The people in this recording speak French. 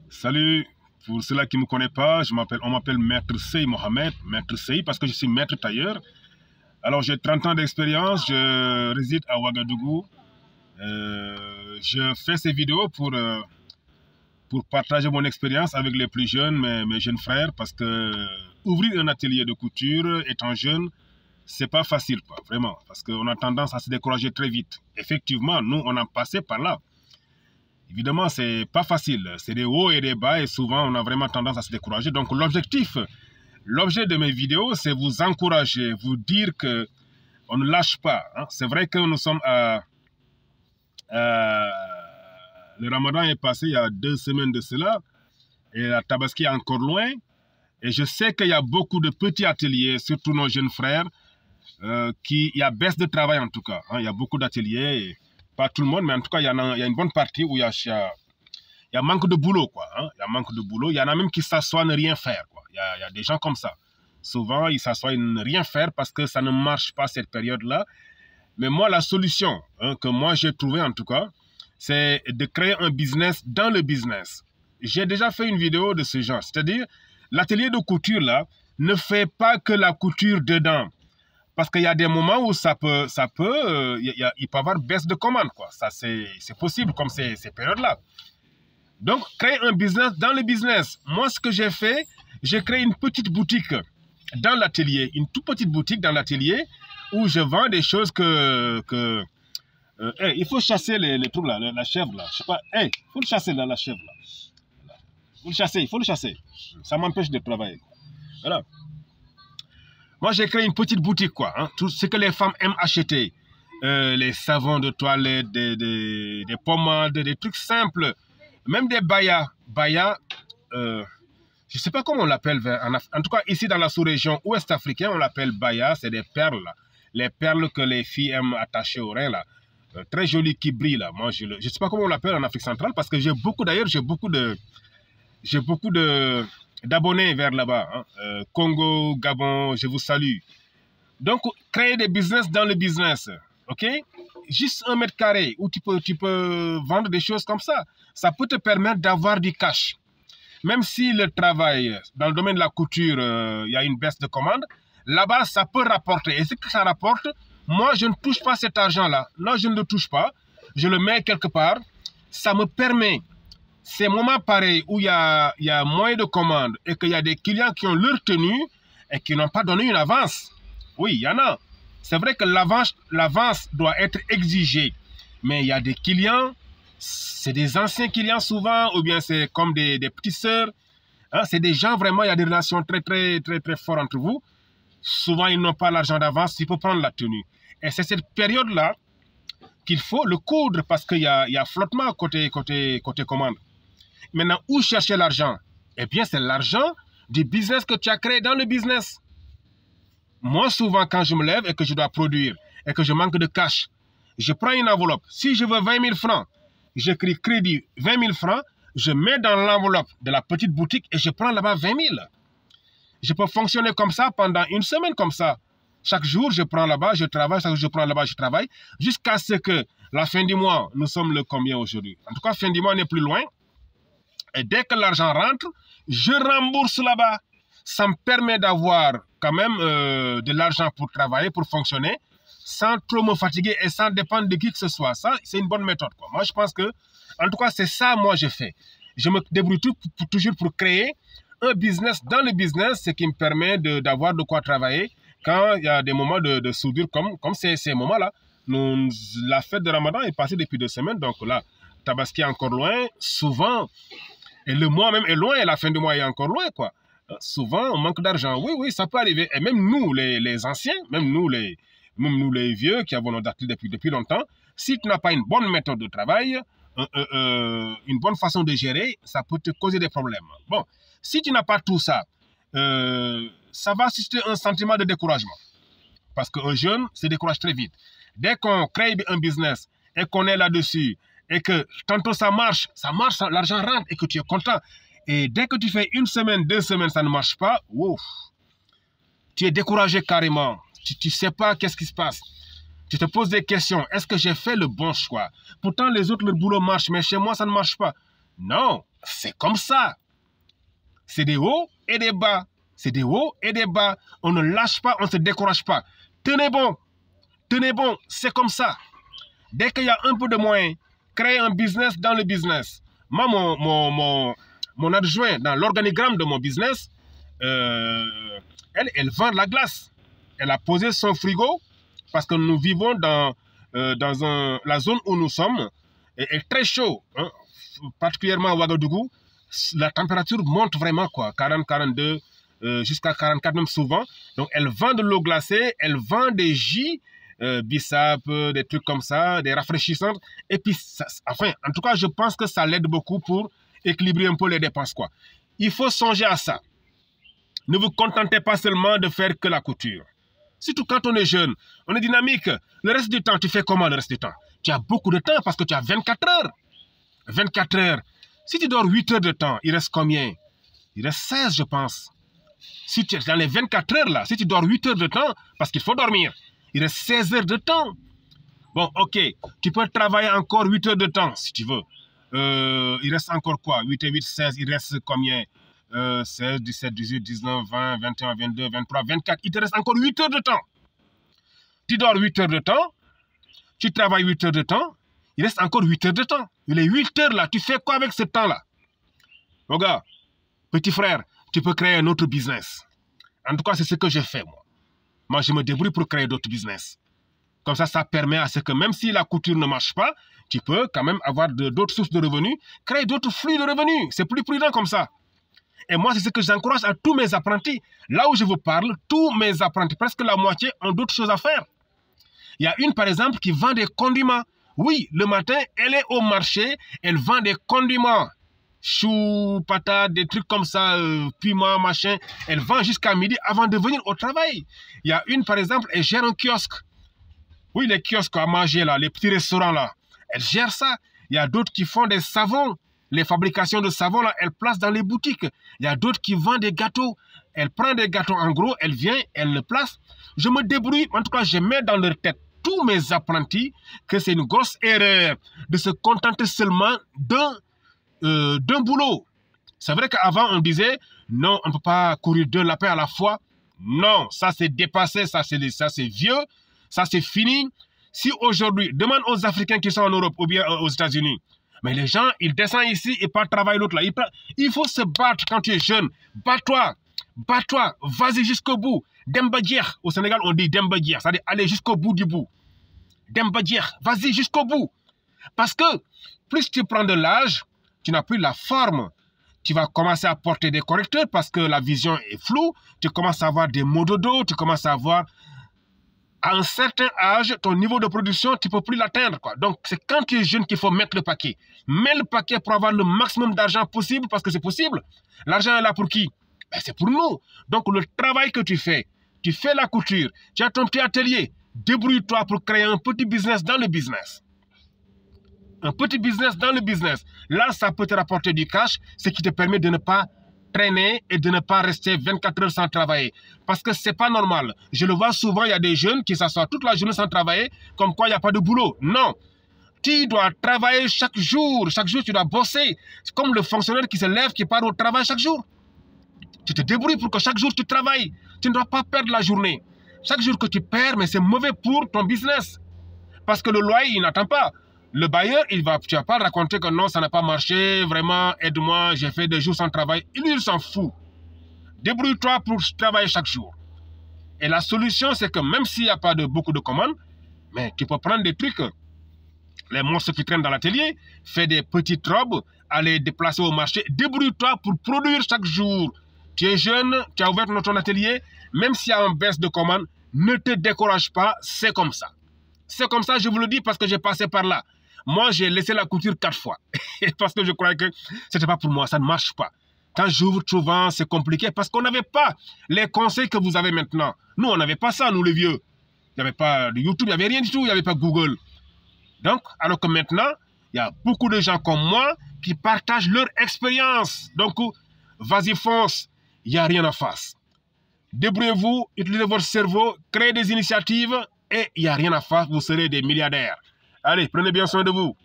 Salut, pour ceux-là qui ne me connaissent pas, on m'appelle Maître Sey Mohamed, Maître Sey parce que je suis maître tailleur. Alors j'ai 30 ans d'expérience, je réside à Ouagadougou. Je fais ces vidéos pour partager mon expérience avec les plus jeunes, mes jeunes frères, parce que ouvrir un atelier de couture étant jeune, c'est pas facile, quoi, vraiment, parce qu'on a tendance à se décourager très vite. Effectivement, nous, on a passé par là. Évidemment, c'est pas facile. C'est des hauts et des bas et souvent, on a vraiment tendance à se décourager. Donc, l'objet de mes vidéos, c'est vous encourager, vous dire que on ne lâche pas. Hein. C'est vrai que nous sommes le Ramadan est passé il y a 2 semaines de cela et la Tabaski est encore loin. Et je sais qu'il y a beaucoup de petits ateliers, surtout nos jeunes frères, il y a baisse de travail en tout cas. Hein. Il y a beaucoup d'ateliers. Pas tout le monde, mais en tout cas, il y a une bonne partie où il y a manque de boulot, quoi. Hein? Il y a manque de boulot. Il y en a même qui s'assoient ne rien faire, quoi. Il y a des gens comme ça. Souvent, ils s'assoient ne rien faire parce que ça ne marche pas cette période-là. Mais moi, la solution que moi j'ai trouvée, en tout cas, c'est de créer un business dans le business. J'ai déjà fait une vidéo de ce genre. C'est-à-dire, l'atelier de couture, là, ne fait pas que la couture dedans. Parce qu'il y a des moments où il peut y avoir baisse de commande, quoi. Ça, c'est possible comme ces périodes-là. Donc, créer un business dans le business. Moi, ce que j'ai fait, j'ai créé une petite boutique dans l'atelier. Une toute petite boutique dans l'atelier où je vends des choses il faut chasser les trucs là, la chèvre là. Je sais pas, il faut le chasser là, la chèvre là. Il faut le chasser. Ça m'empêche de travailler. Voilà. Moi, j'ai créé une petite boutique, quoi. Hein, tout ce que les femmes aiment acheter. Les savons de toilette, des pommades, des trucs simples. Même des bayas. Bayas, je ne sais pas comment on l'appelle. En tout cas, ici, dans la sous-région ouest africaine, on l'appelle bayas. C'est des perles, là. Les perles que les filles aiment attacher aux reins, là. Très jolies, qui brillent, là. Moi, je ne sais pas comment on l'appelle en Afrique centrale, parce que j'ai beaucoup d'abonnés vers là-bas. Hein. Congo, Gabon, je vous salue. Donc, créer des business dans le business. OK? Juste 1 mètre carré où tu peux vendre des choses comme ça. Ça peut te permettre d'avoir du cash. Même si le travail, dans le domaine de la couture, il y a une baisse de commande, là-bas, ça peut rapporter. Et ce que ça rapporte, moi, je ne touche pas cet argent-là. Non, je ne le touche pas. Je le mets quelque part. Ça me permet... Ces moments pareils où il y a moins de commandes et qu'il y a des clients qui ont leur tenue et qui n'ont pas donné une avance. Oui, il y en a. C'est vrai que l'avance doit être exigée. Mais il y a des clients, c'est des anciens clients souvent, ou bien c'est comme des petites sœurs. Hein, c'est des gens vraiment, il y a des relations très, très, très, très fortes entre vous. Souvent, ils n'ont pas l'argent d'avance, il faut prendre la tenue. Et c'est cette période-là qu'il faut le coudre parce qu'il y a flottement côté commande. Maintenant, où chercher l'argent? Eh bien, c'est l'argent du business que tu as créé dans le business. Moi, souvent, quand je me lève et que je dois produire et que je manque de cash, je prends une enveloppe. Si je veux 20 000 francs, j'écris crédit 20 000 francs, je mets dans l'enveloppe de la petite boutique et je prends là-bas 20 000. Je peux fonctionner comme ça pendant 1 semaine comme ça. Chaque jour, je prends là-bas, je travaille. Chaque jour, je prends là-bas, je travaille. Jusqu'à ce que la fin du mois, nous sommes le combien aujourd'hui? En tout cas, fin du mois n'est plus loin. Et dès que l'argent rentre, je rembourse là-bas. Ça me permet d'avoir quand même de l'argent pour travailler, pour fonctionner, sans trop me fatiguer et sans dépendre de qui que ce soit. Ça, c'est une bonne méthode, quoi. Moi, je pense que, en tout cas, c'est ça, moi, je fais. Je me débrouille toujours pour créer un business dans le business, ce qui me permet d'avoir de quoi travailler quand il y a des moments de soudure comme ces moments-là. La fête de Ramadan est passée depuis 2 semaines, donc là, Tabaski est encore loin. Souvent, et le mois même est loin et la fin du mois est encore loin, quoi. Souvent, on manque d'argent. Oui, oui, ça peut arriver. Et même nous, les anciens, même nous, les vieux qui avons nos ateliers depuis longtemps, si tu n'as pas une bonne méthode de travail, une bonne façon de gérer, ça peut te causer des problèmes. Bon, si tu n'as pas tout ça, ça va susciter un sentiment de découragement. Parce qu'un jeune se décourage très vite. Dès qu'on crée un business et qu'on est là-dessus, et que tantôt ça marche, l'argent rentre et que tu es content. Et dès que tu fais 1 semaine, 2 semaines, ça ne marche pas, ouf, tu es découragé carrément. Tu ne sais pas qu'est-ce qui se passe. Tu te poses des questions. Est-ce que j'ai fait le bon choix? Pourtant, les autres, le boulot marche, mais chez moi, ça ne marche pas. Non, c'est comme ça. C'est des hauts et des bas. C'est des hauts et des bas. On ne lâche pas, on ne se décourage pas. Tenez bon, c'est comme ça. Dès qu'il y a un peu de moyens, créer un business dans le business. Moi, mon adjoint, dans l'organigramme de mon business, elle vend de la glace. Elle a posé son frigo parce que nous vivons dans la zone où nous sommes est très chaud, hein, particulièrement à Ouagadougou. La température monte vraiment, quoi, 40, 42, jusqu'à 44 même souvent. Donc, elle vend de l'eau glacée, elle vend des jus, bissap, des trucs comme ça, des rafraîchissantes. Et puis, enfin, en tout cas, je pense que ça l'aide beaucoup pour équilibrer un peu les dépenses, quoi. Il faut songer à ça. Ne vous contentez pas seulement de faire que la couture. Surtout quand on est jeune, on est dynamique. Le reste du temps, tu fais comment le reste du temps? Tu as beaucoup de temps parce que tu as 24 heures. 24 heures. Si tu dors 8 heures de temps, il reste combien? Il reste 16, je pense. Si tu es dans les 24 heures là, si tu dors 8 heures de temps, parce qu'il faut dormir, il reste 16 heures de temps. Bon, ok, tu peux travailler encore 8 heures de temps si tu veux. Il reste encore quoi? 8 et 8, 16, il reste combien? 16, 17, 18, 19, 20, 21, 22, 23, 24. Il te reste encore 8 heures de temps. Tu dors 8 heures de temps. Tu travailles 8 heures de temps. Il reste encore 8 heures de temps. Les 8 heures là, tu fais quoi avec ce temps-là? Mon gars, petit frère, tu peux créer un autre business. En tout cas, c'est ce que j'ai fait, moi. Moi, je me débrouille pour créer d'autres business. Comme ça permet à ce que même si la couture ne marche pas, tu peux quand même avoir d'autres sources de revenus, créer d'autres flux de revenus. C'est plus prudent comme ça. Et moi, c'est ce que j'encourage à tous mes apprentis. Là où je vous parle, tous mes apprentis, presque la moitié, ont d'autres choses à faire. Il y a une, par exemple, qui vend des condiments. Oui, le matin, elle est au marché, elle vend des condiments. Choux, patates, des trucs comme ça, piment, machin. Elle vend jusqu'à midi avant de venir au travail. Il y a une, par exemple, elle gère un kiosque. Oui, les kiosques à manger, là, les petits restaurants, là. Elle gère ça. Il y a d'autres qui font des savons. Les fabrications de savon, là, elle place dans les boutiques. Il y a d'autres qui vendent des gâteaux. Elle prend des gâteaux en gros, elle vient, elle le place. Je me débrouille, en tout cas, je mets dans leur tête, tous mes apprentis, que c'est une grosse erreur de se contenter seulement d'un boulot. C'est vrai qu'avant, on disait, non, on ne peut pas courir deux lapins à la fois. Non, ça c'est dépassé, ça c'est vieux, ça c'est fini. Si aujourd'hui, demande aux Africains qui sont en Europe ou bien aux États-Unis, mais les gens, ils descendent ici et partent travailler l'autre là. Il faut se battre quand tu es jeune. Bats-toi, vas-y jusqu'au bout. Dembadjer, au Sénégal on dit Dembadjer, c'est-à-dire aller jusqu'au bout du bout. Dembadjer, vas-y jusqu'au bout. Parce que plus tu prends de l'âge, tu n'as plus la forme. Tu vas commencer à porter des correcteurs parce que la vision est floue. Tu commences à avoir des maux de dos, tu commences à avoir... À un certain âge, ton niveau de production, tu ne peux plus l'atteindre, quoi. Donc, c'est quand tu es jeune qu'il faut mettre le paquet. Mets le paquet pour avoir le maximum d'argent possible, parce que c'est possible. L'argent est là pour qui? Ben, c'est pour nous. Donc, le travail que tu fais la couture, tu as ton petit atelier, débrouille-toi pour créer un petit business dans le business. Un petit business dans le business. Là, ça peut te rapporter du cash, ce qui te permet de ne pas traîner et de ne pas rester 24 heures sans travailler. Parce que c'est pas normal. Je le vois souvent, il y a des jeunes qui s'assoient toute la journée sans travailler, comme quoi il n'y a pas de boulot. Non. Tu dois travailler chaque jour. Chaque jour, tu dois bosser. C'est comme le fonctionnaire qui se lève, qui part au travail chaque jour. Tu te débrouilles pour que chaque jour, tu travailles. Tu ne dois pas perdre la journée. Chaque jour que tu perds, mais c'est mauvais pour ton business. Parce que le loyer, il n'attend pas. Le bailleur, tu ne vas pas raconter que non, ça n'a pas marché, vraiment, aide-moi, j'ai fait des jours sans travail. Il s'en fout. Débrouille-toi pour travailler chaque jour. Et la solution, c'est que même s'il n'y a pas beaucoup de commandes, mais tu peux prendre des trucs, les monstres qui traînent dans l'atelier, fais des petites robes, aller déplacer au marché, débrouille-toi pour produire chaque jour. Tu es jeune, tu as ouvert ton atelier, même s'il y a une baisse de commandes, ne te décourage pas, c'est comme ça. C'est comme ça, je vous le dis, parce que j'ai passé par là. Moi, j'ai laissé la couture 4 fois. Parce que je croyais que ce n'était pas pour moi, ça ne marche pas. Quand j'ouvre souvent, c'est compliqué parce qu'on n'avait pas les conseils que vous avez maintenant. Nous, on n'avait pas ça, nous les vieux. Il n'y avait pas de YouTube, il n'y avait rien du tout, il n'y avait pas Google. Donc, alors que maintenant, il y a beaucoup de gens comme moi qui partagent leur expérience. Donc, vas-y, fonce, il n'y a rien à faire. Débrouillez-vous, utilisez votre cerveau, créez des initiatives et il n'y a rien à faire, vous serez des milliardaires. Allez, prenez bien soin de vous.